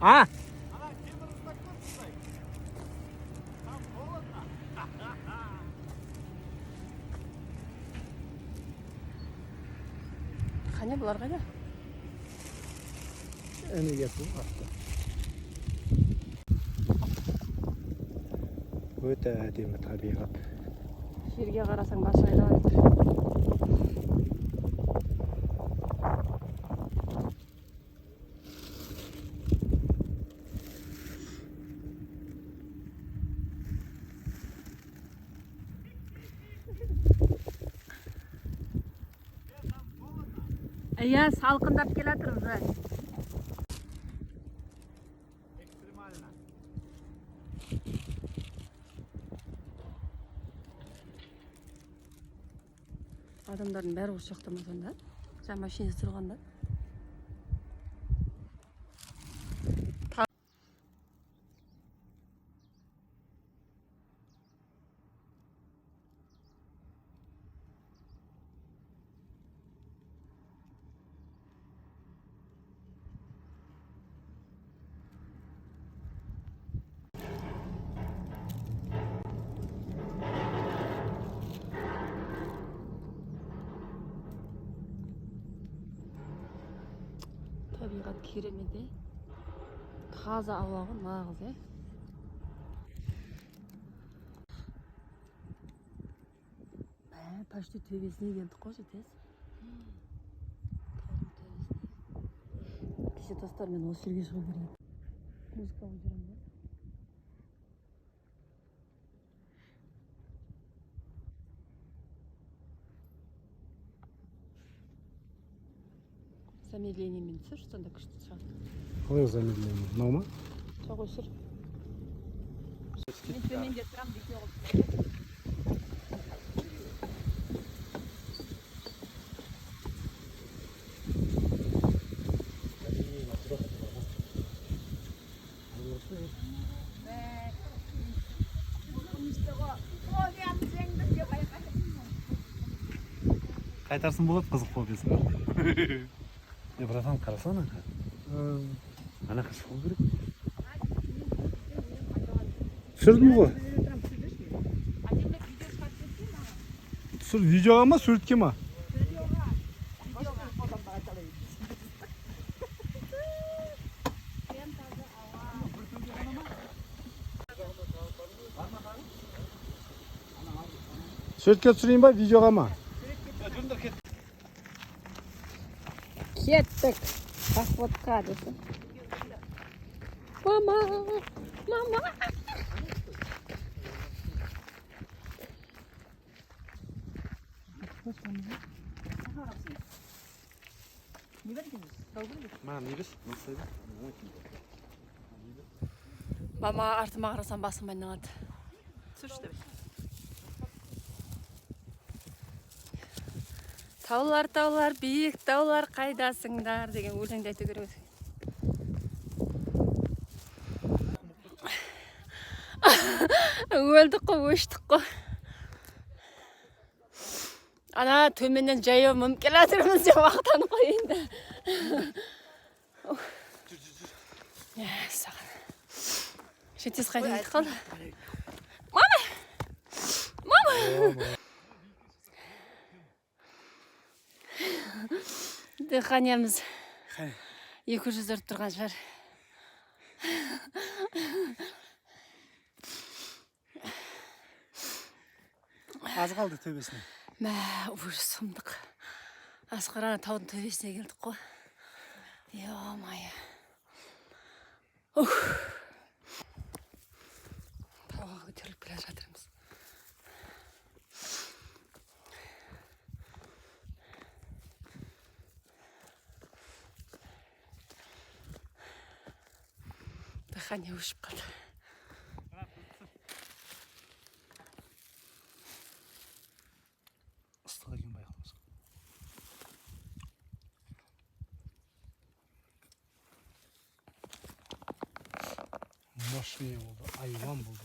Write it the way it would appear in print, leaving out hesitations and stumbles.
А? Қане бұлар қайда? Әне кетті атты. Өте әдемі табиғат. Жерге қарасаң басы айналып жатыр. Иә, салқындап келатыр уже. Экстремально. Адамдардың бәрі осы жақта ма сонда? Жаңа машинасы тұрғанда. Табиғат керемет, таза ауаға нағыз, почти төбесіне келдік қой жетес. Кеше достармен осы жерге шығу керек. Музыка қойып жүремін ба? Замедлениемен түсір, сонда күшті шығады. Қалай замедление? Мынау ма? Соғы өсір. Мен төменде тұрам, видео қылып. Қайтарсын болады қызық қобесін. Братан, қарасана. Ана шығу керек. Түсірдім ғой. Түсір, видеоға ма, суретке ма? Суретке түсірейін ба, видеоға ма? Кеттік. Походқа десін. Мама! Мама! Мама артыма қарасам басым айналады. Түсірші деп. Таулар, таулар, биік таулар қайдасыңдар деген өлеңді айту керек. Өлдік қой, өштік қой. Ана төменнен жаяу мініп келатырмыз деп мақтанып қойында. Саған. Жетес қайдан кетіп қалды? Мама! Мама! Дыханиямыз 200 ұрып тұрған шығар. Аз қалды төбесіне. Мә, уже сұмдық. Асқар ана таудың төбесіне келдік қой. Е-майы. Тауға көтеріліп келе жатырмыз. Дыхание өшіп қалды. Ыстық екен байқамыз. Машина болды, айван болды.